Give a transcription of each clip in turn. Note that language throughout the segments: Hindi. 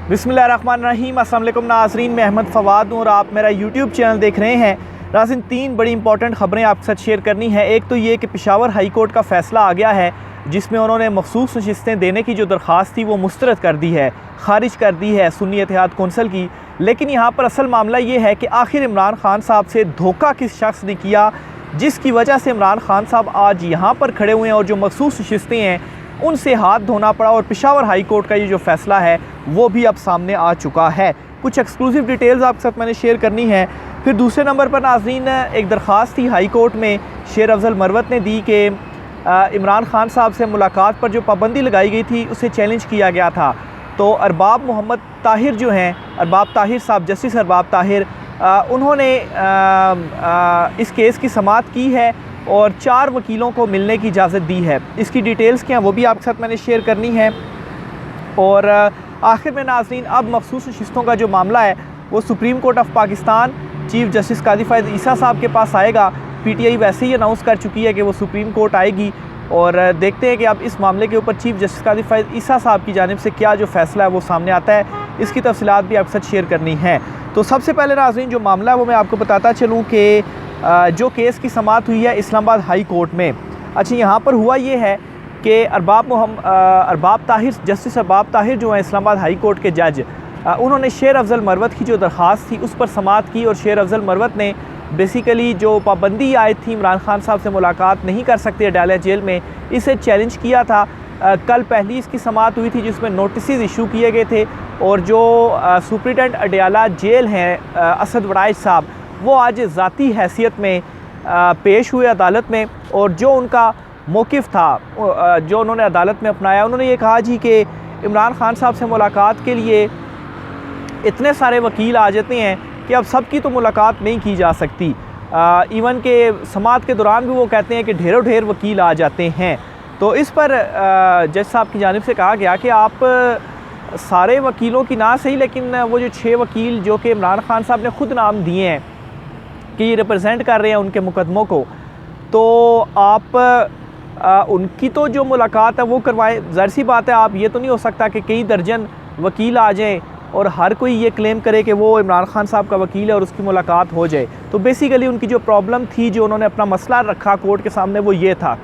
बिस्मिल्लाहिर्रहमानिर्रहीम। अस्सलाम वालेकुम नाज़रीन, मैं अहमद फ़वाद हूँ और आप मेरा यूट्यूब चैनल देख रहे हैं। नाज़रीन, तीन बड़ी इंपॉर्टेंट ख़बरें आपके साथ शेयर करनी है। एक तो ये कि पेशावर हाई कोर्ट का फ़ैसला आ गया है जिसमें उन्होंने मखसूस नशिस्तें देने की जो दरख्वास्त थी वो मुस्तरद कर दी है, ख़ारिज कर दी है सुन्नी इत्तेहाद कौंसिल की। लेकिन यहाँ पर असल मामला ये है कि आखिर इमरान खान साहब से धोखा किस शख्स ने किया जिसकी वजह से इमरान खान साहब आज यहाँ पर खड़े हुए हैं और जो मखसूस नशिस्तें हैं उनसे हाथ धोना पड़ा। और पेशावर हाई कोर्ट का ये जो फ़ैसला है वो भी अब सामने आ चुका है। कुछ एक्सक्लूसिव डिटेल्स आपके साथ मैंने शेयर करनी है। फिर दूसरे नंबर पर नाज़रीन, एक दरख्वास्त थी हाई कोर्ट में शेर अफजल मरवत ने दी कि इमरान खान साहब से मुलाकात पर जो पाबंदी लगाई गई थी उसे चैलेंज किया गया था। तो अरबाब मोहम्मद ताहिर जो हैं, अरबाब ताहिर साहब, जस्टिस अरबाब ताहिर, उन्होंने इस केस की समाअत की है और 4 वकीलों को मिलने की इजाज़त दी है। इसकी डिटेल्स क्या हैं वो भी आपके साथ मैंने शेयर करनी है। और आखिर में नाज़रीन, अब मखसूस नशिस्तों का जो मामला है वो Supreme Court of Pakistan chief justice Qazi Faez ईसा साहब के पास आएगा। पीटीआई वैसे ही अनाउंस कर चुकी है कि वो सुप्रीम कोर्ट आएगी और देखते हैं कि अब इस मामले के ऊपर चीफ जस्टिस कादी फ़ैज़ ईसा साहब की जानिब से क्या जो फ़ैसला है वो सामने आता है। इसकी तफसीलात भी आपके साथ शेयर करनी है। तो सबसे पहले नाज़रीन, जो मामला है वो मैं आपको बताता चलूँ कि जो केस की समाअत हुई है इस्लामाबाद हाई कोर्ट में। अच्छा, यहाँ पर हुआ ये है कि अरबाब ताहिर, जस्टिस अरबाब ताहिर जो हैं इस्लामाबाद हाई कोर्ट के जज, उन्होंने शेर अफजल मरवत की जो दरख्वास्त थी उस पर समाअत की। और शेर अफजल मरवत ने बेसिकली जो पाबंदी आयत थी इमरान खान साहब से मुलाकात नहीं कर सकते अडालत जेल में, इसे चैलेंज किया था। कल पहली इसकी समाअत हुई थी जिसमें नोटिस इशू किए गए थे और जो सुप्रिटेंडेंट अडयाला जेल हैं असद वड़ाइश साहब, वो आज ज़ाती हैसियत में पेश हुए अदालत में। और जो उनका मौक़िफ़ था जो उन्होंने अदालत में अपनाया, उन्होंने ये कहा जी कि इमरान खान साहब से मुलाकात के लिए इतने सारे वकील आ जाते हैं कि अब सबकी तो मुलाकात नहीं की जा सकती। इवन के समाअत के दौरान भी वो कहते हैं कि ढेरों ढेर वकील आ जाते हैं। तो इस पर जज साहब की जानिब से कहा गया कि आप सारे वकीलों की ना सही, लेकिन वो जो 6 वकील जो कि इमरान खान साहब ने ख़ुद नाम दिए हैं कि ये रिप्रेजेंट कर रहे हैं उनके मुकदमों को, तो आप उनकी तो जो मुलाकात है वो करवाएं। ज़ाहिर सी बात है, आप ये तो नहीं हो सकता कि कई दर्जन वकील आ जाएं और हर कोई ये क्लेम करे कि वो इमरान खान साहब का वकील है और उसकी मुलाकात हो जाए। तो बेसिकली उनकी जो प्रॉब्लम थी, जो उन्होंने अपना मसला रखा कोर्ट के सामने, वो ये था।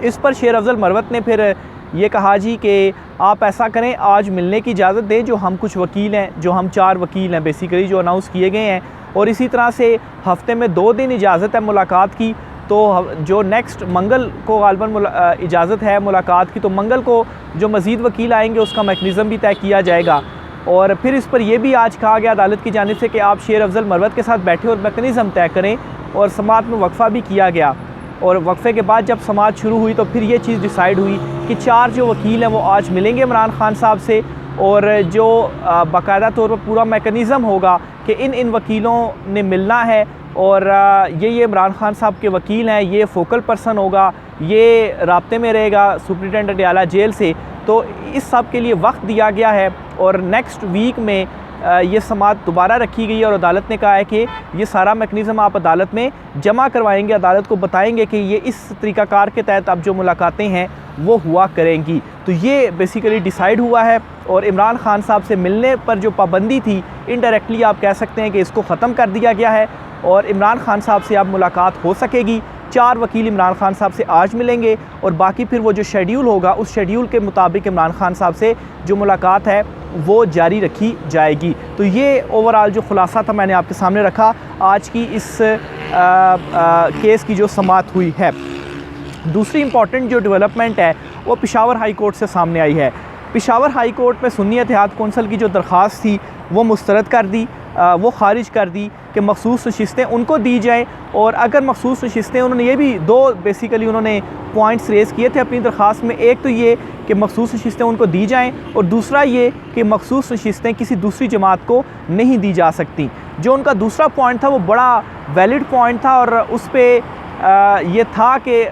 इस पर शेर अफजल मरवत ने फिर ये कहा जी कि आप ऐसा करें, आज मिलने की इजाज़त दें जो हम कुछ वकील हैं, जो हम 4 वकील हैं बेसिकली जो अनाउंस किए गए हैं। और इसी तरह से हफ़्ते में 2 दिन इजाज़त है मुलाकात की। तो जो नेक्स्ट मंगल को गालबन इजाज़त है मुलाकात की, तो मंगल को जो मज़ीद वकील आएंगे उसका मैकेनिज़्म भी तय किया जाएगा। और फिर इस पर यह भी आज कहा गया अदालत की जानिब से कि आप शेर अफजल मरवत के साथ बैठे और मैकेनिज़्म तय करें। और समाअत में वक्फ़ा भी किया गया और वक्फ़े के बाद जब समाअत शुरू हुई तो फिर ये चीज़ डिसाइड हुई कि 4 जो वकील हैं वो आज मिलेंगे इमरान खान साहब से और जो बाकायदा तौर पर पूरा मैकेनिज़्म होगा कि इन वकीलों ने मिलना है और ये इमरान खान साहब के वकील हैं, ये फोकल पर्सन होगा, ये राब्ते में रहेगा सुप्रिटेंडेंट अडयाला जेल से। तो इस सब के लिए वक्त दिया गया है और नेक्स्ट वीक में ये समाअत दोबारा रखी गई है और अदालत ने कहा है कि ये सारा मैकेनिज़्म आप अदालत में जमा करवाएंगे, अदालत को बताएंगे कि ये इस तरीक़ाकार के तहत अब जो मुलाकातें हैं वो हुआ करेंगी। तो ये बेसिकली डिसाइड हुआ है और इमरान खान साहब से मिलने पर जो पाबंदी थी, इनडायरेक्टली आप कह सकते हैं कि इसको ख़त्म कर दिया गया है और इमरान खान साहब से अब मुलाकात हो सकेगी। 4 वकील इमरान खान साहब से आज मिलेंगे और बाकी फिर वो जो शेड्यूल होगा उस शेड्यूल के मुताबिक इमरान खान साहब से जो मुलाकात है वो जारी रखी जाएगी। तो ये ओवरऑल जो खुलासा था मैंने आपके सामने रखा आज की इस केस की जो समाअत हुई है। दूसरी इंपॉर्टेंट जो डेवलपमेंट है वो पेशावर हाई कोर्ट से सामने आई है। पेशावर हाई कोर्ट में सुन्नी इत्तेहाद कौंसिल की जो दरख्वास्त थी वो मुस्तरद कर दी, वो ख़ारिज कर दी कि मखसूस नशिस्तें उनको दी जाएँ। और अगर मखसूस नशिस्तें, उन्होंने ये भी 2 बेसिकली उन्होंने पॉइंट्स रेज़ किए थे अपनी दरख्वास्त में। एक तो ये कि मखसूस नशिस्तें उनको दी जाएँ और दूसरा ये कि मखसूस नशिस्तें किसी दूसरी जमात को नहीं दी जा सकती। जो उनका दूसरा पॉइंट था वो बड़ा वैलिड पॉइंट था और उस पर ये था कि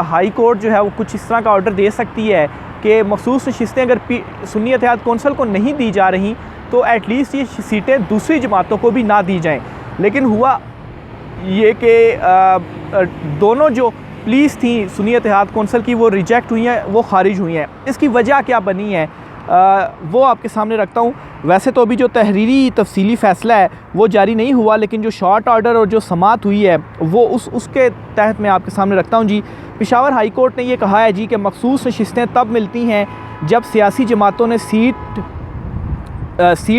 हाई कोर्ट जो है वो कुछ इस तरह का ऑर्डर दे सकती है कि मखसूस नशिस्तें अगर सुन्नी इत्तेहाद कौंसिल को नहीं दी जा रही तो एटलीस्ट ये सीटें दूसरी जमातों को भी ना दी जाएं। लेकिन हुआ ये कि दोनों जो प्लीज़ थी सुन्नी इत्तेहाद कौंसिल की वो रिजेक्ट हुई हैं, वो खारिज हुई हैं। इसकी वजह क्या बनी है वो आपके सामने रखता हूँ। वैसे तो अभी जो तहरीरी तफसीली फ़ैसला है वो जारी नहीं हुआ, लेकिन जो शॉर्ट ऑर्डर और जो समाअत हुई है वो उसके तहत मैं आपके सामने रखता हूँ जी। पेशावर हाई कोर्ट ने ये कहा है जी कि मखसूस नशिस्तें तब मिलती हैं जब सियासी जमातों ने सीट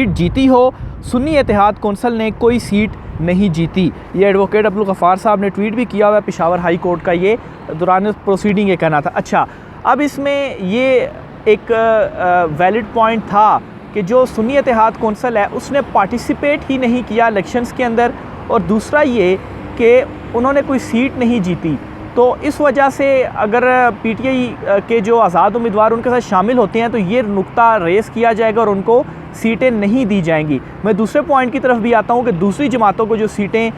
जीती हो, सुन्नी इत्तेहाद कौंसल ने कोई सीट नहीं जीती। ये एडवोकेट अब्दुल गफ़ार साहब ने ट्वीट भी किया हुआ है पेशावर हाई कोर्ट का, ये दौरान प्रोसीडिंग ये कहना था। अच्छा, अब इसमें ये एक वैलिड पॉइंट था कि जो सुन्नी इत्तेहाद कौंसल है उसने पार्टिसिपेट ही नहीं किया इलेक्शंस के अंदर, और दूसरा ये कि उन्होंने कोई सीट नहीं जीती। तो इस वजह से अगर पीटीआई के जो आज़ाद उम्मीदवार उनके साथ शामिल होते हैं तो ये नुक्ता रेस किया जाएगा और उनको सीटें नहीं दी जाएंगी। मैं दूसरे पॉइंट की तरफ भी आता हूँ कि दूसरी जमातों को जो सीटें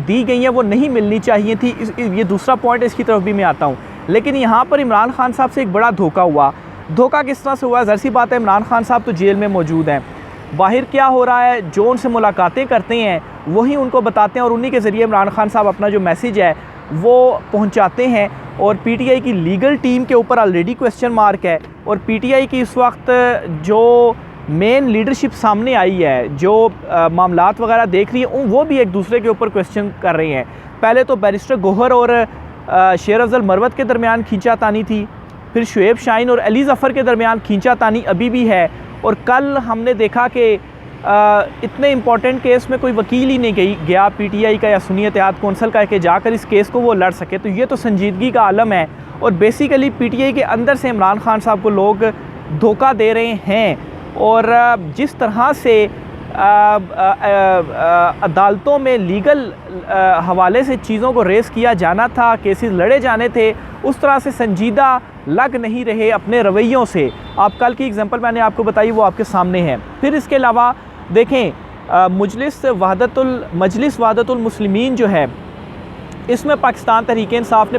दी गई हैं वो नहीं मिलनी चाहिए थी। ये दूसरा पॉइंट, इसकी तरफ भी मैं आता हूँ। लेकिन यहाँ पर इमरान खान साहब से एक बड़ा धोखा हुआ। धोखा किस तरह से हुआ? ज़ाहिर सी बात है, इमरान खान साहब तो जेल में मौजूद हैं। बाहर क्या हो रहा है, जो उनसे मुलाकातें करते हैं वही उनको बताते हैं और उन्हीं के ज़रिए इमरान खान साहब अपना जो मैसेज है वो पहुंचाते हैं। और पीटीआई की लीगल टीम के ऊपर ऑलरेडी क्वेश्चन मार्क है, और पीटीआई की इस वक्त जो मेन लीडरशिप सामने आई है, जो मामलात वगैरह देख रही है, वो भी एक दूसरे के ऊपर क्वेश्चन कर रही हैं। पहले तो बैरिस्टर गोहर और शेर अफजल मरवत के दरमियान खींचातानी थी, फिर शुएब शाहीन और अली ज़फ़र के दरमियान खींचातानी अभी भी है, और कल हमने देखा कि इतने इम्पॉर्टेंट केस में कोई वकील ही नहीं गया पीटीआई का या सुन्नी इत्तेहाद कौंसल का कि जाकर इस केस को वो लड़ सके। तो ये तो संजीदगी का आलम है, और बेसिकली पीटीआई के अंदर से इमरान खान साहब को लोग धोखा दे रहे हैं। और जिस तरह से अदालतों में लीगल हवाले से चीज़ों को रेस किया जाना था, केसेस लड़े जाने थे, उस तरह से संजीदा लग नहीं रहे अपने रवैयों से। आप कल की एग्जांपल मैंने आपको बताई, वो आपके सामने है। फिर इसके अलावा देखें, मजलिस वहदतुल मुस्लिमीन जो है, इसमें पाकिस्तान तहरीक इंसाफ ने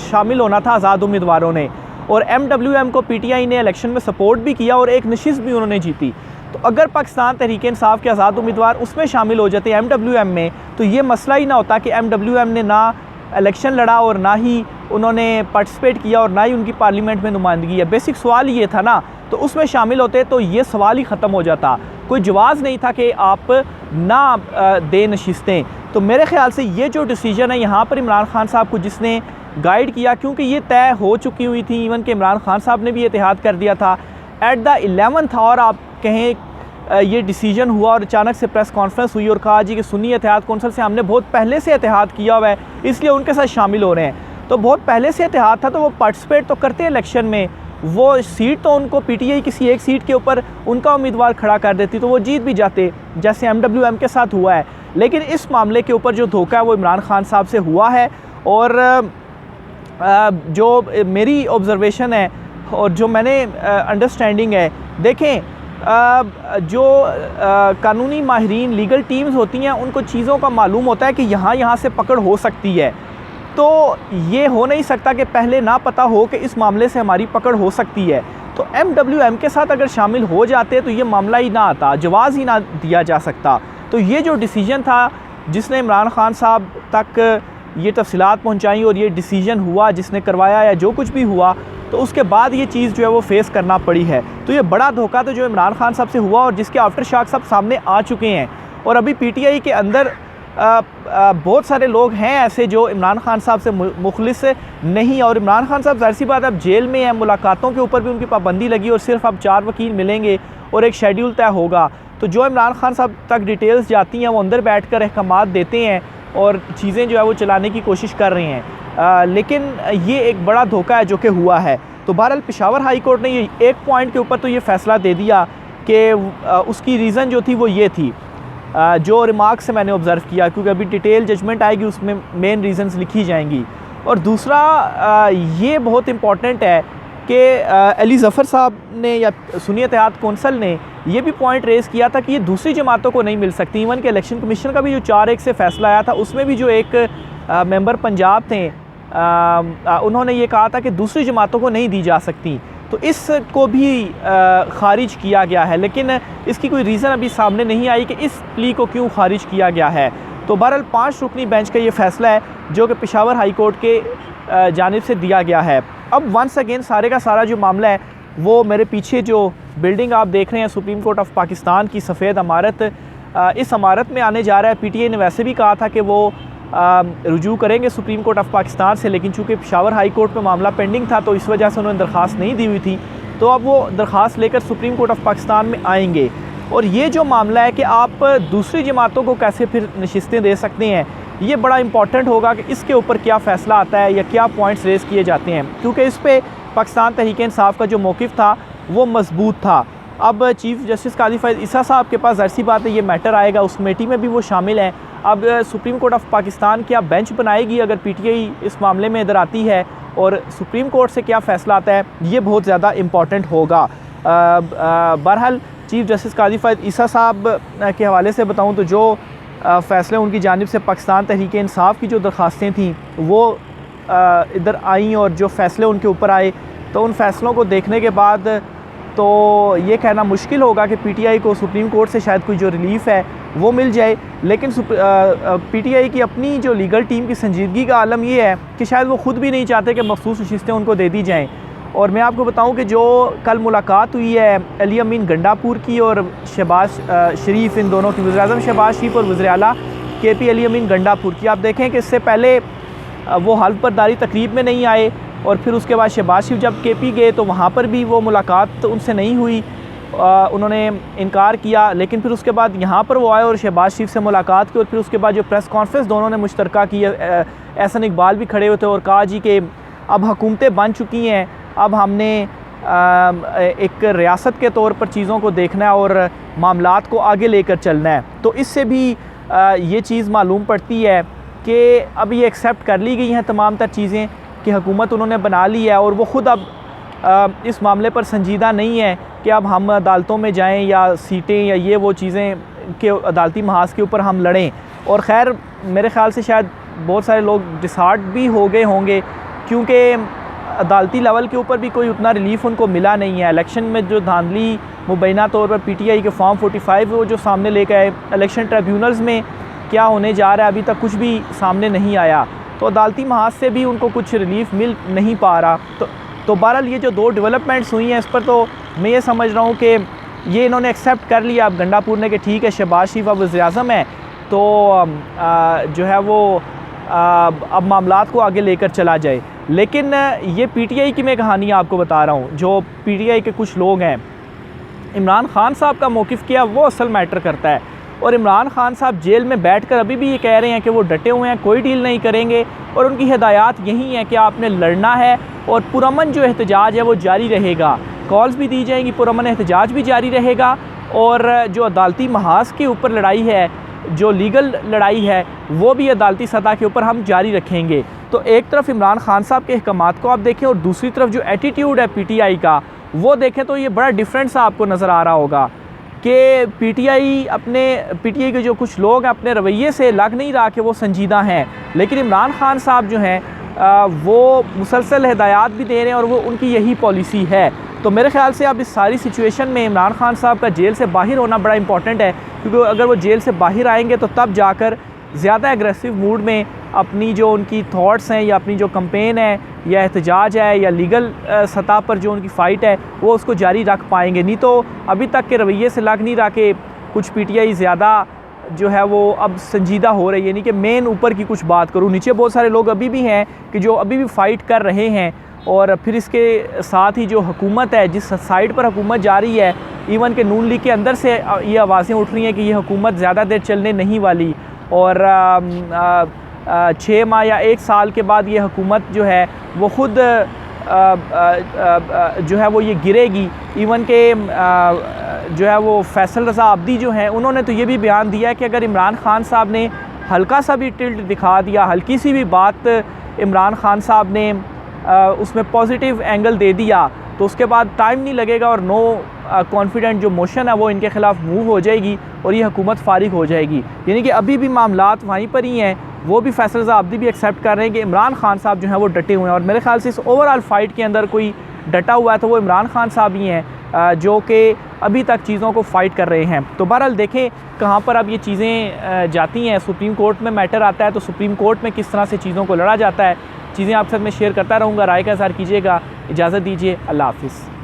शामिल होना था आज़ाद उम्मीदवारों ने, और MWM को पीटीआई ने इलेक्शन में सपोर्ट भी किया और एक नशिस्त भी उन्होंने जीती। तो अगर पाकिस्तान तहरीक इंसाफ के आज़ाद उम्मीदवार उसमें शामिल हो जाते MWM में, तो ये मसला ही ना होता कि MWM ने ना इलेक्शन लड़ा और ना ही उन्होंने पार्टिसिपेट किया और ना ही उनकी पार्लियामेंट में नुमाइंदगी है। बेसिक सवाल ये था ना, तो उसमें शामिल होते तो ये सवाल ही ख़त्म हो जाता। कोई जवाज़ नहीं था कि आप ना दे नशिस्तें। तो मेरे ख़्याल से ये जो डिसीजन है यहाँ पर इमरान खान साहब को जिसने गाइड किया, क्योंकि ये तय हो चुकी हुई थी, इवन कि इमरान खान साहब ने भी इत्तेहाद कर दिया था एट द 11th आवर, आप कहें ये डिसीजन हुआ और अचानक से प्रेस कॉन्फ्रेंस हुई और कहा जी कि सुन्नी इत्तेहाद कौंसल से हमने बहुत पहले से इत्तेहाद किया हुआ है, इसलिए उनके साथ शामिल हो रहे हैं। तो बहुत पहले से इत्तेहाद था तो वो पार्टिसिपेट तो करते इलेक्शन में, वो सीट तो उनको पीटीआई किसी एक सीट के ऊपर उनका उम्मीदवार खड़ा कर देती तो वो जीत भी जाते, जैसे MWM के साथ हुआ है। लेकिन इस मामले के ऊपर जो धोखा है वो इमरान खान साहब से हुआ है। और जो मेरी ऑब्जर्वेशन है और जो मैंने अंडरस्टैंडिंग है, देखें जो कानूनी माहिरीन लीगल टीम्स होती हैं उनको चीज़ों का मालूम होता है कि यहाँ से पकड़ हो सकती है। तो ये हो नहीं सकता कि पहले ना पता हो कि इस मामले से हमारी पकड़ हो सकती है। तो MWM के साथ अगर शामिल हो जाते तो ये मामला ही ना आता, जवाज़ ही ना दिया जा सकता। तो ये जो डिसीजन था जिसने इमरान खान साहब तक ये तफसीलात पहुँचाई और ये डिसीजन हुआ जिसने करवाया या जो कुछ भी हुआ, तो उसके बाद ये चीज़ जो है वो फेस करना पड़ी है। तो ये बड़ा धोखा तो जो इमरान खान साहब से हुआ और जिसके आफ्टर शॉक सब सामने आ चुके हैं। और अभी पीटीआई के अंदर बहुत सारे लोग हैं ऐसे जो इमरान खान साहब से मुखलिस नहीं, और इमरान खान साहब ज़ाहिर सी बात अब जेल में हैं, मुलाकातों के ऊपर भी उनकी पाबंदी लगी और सिर्फ अब 4 वकील मिलेंगे और एक शेड्यूल तय होगा। तो जो इमरान खान साहब तक डिटेल्स जाती हैं वो अंदर बैठ कर अहकामात देते हैं और चीज़ें जो है वो चलाने की कोशिश कर रहे हैं। लेकिन ये एक बड़ा धोखा है जो कि हुआ है। तो बहरहाल पेशावर हाई कोर्ट ने ये एक पॉइंट के ऊपर तो ये फ़ैसला दे दिया कि उसकी रीज़न जो थी वो ये थी, जो रिमार्क से मैंने ऑब्ज़र्व किया, क्योंकि अभी डिटेल जजमेंट आएगी उसमें मेन रीज़न्स लिखी जाएंगी। और दूसरा ये बहुत इम्पॉर्टेंट है कि अली ज़फ़र साहब ने या सुन्नी इत्तेहाद कौंसल ने ये भी पॉइंट रेज़ किया था कि ये दूसरी जमातों को नहीं मिल सकती। इवन कि इलेक्शन कमीशन का भी जो 4-1 से फ़ैसला आया था उसमें भी जो एक मेंबर पंजाब थे उन्होंने ये कहा था कि दूसरी जमातों को नहीं दी जा सकती। तो इसको भी ख़ारिज किया गया है, लेकिन इसकी कोई रीज़न अभी सामने नहीं आई कि इस प्ली को क्यों ख़ारिज किया गया है। तो बहरहाल 5 रुकनी बेंच का ये फ़ैसला है जो कि पेशावर हाई कोर्ट के जानिब से दिया गया है। अब वंस अगेन सारे का सारा जो मामला है वो मेरे पीछे जो बिल्डिंग आप देख रहे हैं सुप्रीम कोर्ट ऑफ पाकिस्तान की सफ़ेद इमारत, इस इमारत में आने जा रहा है। पीटीआई ने वैसे भी कहा था कि वो रुजू करेंगे सुप्रीम कोर्ट ऑफ पाकिस्तान से, लेकिन चूँकि पेशावर हाई कोर्ट में मामला पेंडिंग था तो इस वजह से उन्होंने दरख्वास्त नहीं दी हुई थी। तो अब वो दरख्वास्त लेकर सुप्रीम कोर्ट ऑफ पाकिस्तान में आएंगे। और ये जो मामला है कि आप दूसरी जमातों को कैसे फिर नशिस्तें दे सकते हैं, ये बड़ा इंपॉर्टेंट होगा कि इसके ऊपर क्या फ़ैसला आता है या क्या पॉइंट्स रेज़ किए जाते हैं, क्योंकि इस पर पाकिस्तान तहरीक इंसाफ का जो मौक़िफ़ था वो मजबूत था। अब चीफ़ जस्टिस काजी फ़ैज़ ईसा साहब के पास ज़ाहिर सी बात है ये मैटर आएगा, उस कमेटी में भी वो शामिल हैं। अब सुप्रीम कोर्ट ऑफ पाकिस्तान क्या बेंच बनाएगी अगर पीटीआई इस मामले में इधर आती है, और सुप्रीम कोर्ट से क्या फ़ैसला आता है, ये बहुत ज़्यादा इम्पॉर्टेंट होगा। बहरहाल चीफ़ जस्टिस काजी फ़ैज़ ईसा साहब के हवाले से बताऊँ तो जो फ़ैसले उनकी जानिब से पाकिस्तान तहरीक इंसाफ की जो दरख्वास्तें थीं वो इधर आईं, और जो फ़ैसले उनके ऊपर आए तो उन फ़ैसलों को देखने के बाद तो ये कहना मुश्किल होगा कि पीटीआई को सुप्रीम कोर्ट से शायद कोई जो रिलीफ़ है वो मिल जाए। लेकिन पीटीआई की अपनी जो लीगल टीम की संजीदगी का आलम ये है कि शायद वो ख़ुद भी नहीं चाहते कि मखसूस नशिस्तें उनको दे दी जाएँ। और मैं आपको बताऊं कि जो कल मुलाकात हुई है अली अमीन गंडापुर की और शहबाज शरीफ, इन दोनों की, वज़ीर-ए-आज़म शहबाज शरीफ और वज़ीर आला केपी अली अमीन गंडापुर की, आप देखें कि इससे पहले वो हल्फ बर्दारी तकरीब में नहीं आए, और फिर उसके बाद शहबाज शरीफ जब केपी गए तो वहाँ पर भी वो मुलाकात उनसे नहीं हुई, उन्होंने इनकार किया। लेकिन फिर उसके बाद यहाँ पर वो आए और शहबाज शरीफ से मुलाकात की, और फिर उसके बाद जो प्रेस कॉन्फ्रेंस दोनों ने मुश्तरका की, एहसन इकबाल भी खड़े हुए थे और कहा जी कि अब हुकूमतें बन चुकी हैं, अब हमने एक रियासत के तौर पर चीज़ों को देखना है और मामलात को आगे लेकर चलना है। तो इससे भी ये चीज़ मालूम पड़ती है कि अब ये एक्सेप्ट कर ली गई हैं तमाम तर चीज़ें कि हुकूमत उन्होंने बना ली है, और वो ख़ुद अब इस मामले पर संजीदा नहीं है कि अब हम अदालतों में जाएं या सीटें या ये वो चीज़ें के अदालती महाज के ऊपर हम लड़ें। और ख़ैर मेरे ख़्याल से शायद बहुत सारे लोग डिसहार्ट भी हो गए होंगे, क्योंकि अदालती लेवल के ऊपर भी कोई उतना रिलीफ उनको मिला नहीं है। इलेक्शन में जो धांधली मुबैना तौर पर पीटीआई के फॉर्म 45 वो जो सामने लेकर आए, इलेक्शन ट्रिब्यूनल्स में क्या होने जा रहा है अभी तक कुछ भी सामने नहीं आया, तो अदालती महाज से भी उनको कुछ रिलीफ मिल नहीं पा रहा। तो बहरहाल ये जो दो डेवलपमेंट्स हुई हैं इस पर तो मैं ये समझ रहा हूँ कि ये इन्होंने एक्सेप्ट कर लिया अब गंडापुर ने कि ठीक है शहबाज शरीफ अब वज़ीर-ए-आज़म है, तो जो है वो अब मामलात को आगे लेकर चला जाए। लेकिन ये पीटीआई की मैं कहानी आपको बता रहा हूँ, जो पीटीआई के कुछ लोग हैं, इमरान खान साहब का मौक़िफ़ क्या वो असल मैटर करता है। और इमरान खान साहब जेल में बैठकर अभी भी ये कह रहे हैं कि वो डटे हुए हैं, कोई डील नहीं करेंगे, और उनकी हिदायत यही है कि आपने लड़ना है और पुरअमन जो एहतजाज है वो जारी रहेगा। कॉल्स भी दी जाएंगी, पुरअमन एहतजाज भी जारी रहेगा, और जो अदालती महाज के ऊपर लड़ाई है, जो लीगल लड़ाई है, वो भी अदालती सतह के ऊपर हम जारी रखेंगे। तो एक तरफ इमरान खान साहब के अहकामात को आप देखें और दूसरी तरफ जो एटीट्यूड है पीटीआई का वो देखें, तो ये बड़ा डिफरेंस आपको नज़र आ रहा होगा कि पीटीआई के जो कुछ लोग अपने रवैये से लग नहीं रहा कि वो संजीदा हैं, लेकिन इमरान खान साहब जो हैं वो मुसलसल हिदायत भी दे रहे हैं और वो उनकी यही पॉलिसी है। तो मेरे ख़्याल से अब इस सारी सिचुएशन में इमरान खान साहब का जेल से बाहर होना बड़ा इंपॉर्टेंट है, क्योंकि अगर वो जेल से बाहर आएंगे तो तब जाकर ज़्यादा एग्रेसिव मूड में अपनी जो उनकी थॉट्स हैं या अपनी जो कंपेन है या एहतजाज है या लीगल सतह पर जो उनकी फ़ाइट है वो उसको जारी रख पाएंगे। नहीं तो अभी तक के रवैये से लग नहीं रहा कि कुछ पीटीआई ज़्यादा जो है वो अब संजीदा हो रही है, यानी कि मेन ऊपर की कुछ बात करूँ, नीचे बहुत सारे लोग अभी भी हैं कि जो अभी भी फ़ाइट कर रहे हैं। और फिर इसके साथ ही जो हुकूमत है, जिस साइड पर हुकूमत जा रही है, इवन के नून लीग के अंदर से ये आवाज़ें उठ रही हैं कि ये हुकूमत ज़्यादा देर चलने नहीं वाली, और 6 माह या 1 साल के बाद ये हुकूमत जो है वो ख़ुद जो है वो ये गिरेगी। इवन के जो है वो फैसल रज़ा आब्दी जो हैं उन्होंने तो ये भी बयान दिया है कि अगर इमरान खान साहब ने हल्का सा भी टिल्ट दिखा दिया, हल्की सी भी बात इमरान खान साहब ने उसमें पॉजिटिव एंगल दे दिया, तो उसके बाद टाइम नहीं लगेगा और नो कॉन्फिडेंट जो मोशन है वो इनके ख़िलाफ़ मूव हो जाएगी और ये हुकूमत फारिग हो जाएगी। यानी कि अभी भी मामलात वहीं पर ही हैं, वो भी फैसल रज़ा आब्दी भी एक्सेप्ट कर रहे हैं कि इमरान खान साहब जो हैं वो डटे हुए हैं। और मेरे ख्याल से इस ओवरऑल फाइट के अंदर कोई डटा हुआ है तो वो इमरान खान साहब ही हैं जो कि अभी तक चीज़ों को फ़ाइट कर रहे हैं। तो बहरहाल देखें कहाँ पर अब ये चीज़ें जाती हैं। सुप्रीम कोर्ट में मैटर आता है तो सुप्रीम कोर्ट में किस तरह से चीज़ों को लड़ा जाता है, चीज़ें आपके साथ मैं शेयर करता रहूँगा। राय का इज़हार कीजिएगा। इजाज़त दीजिए, अल्लाह हाफ़िज़।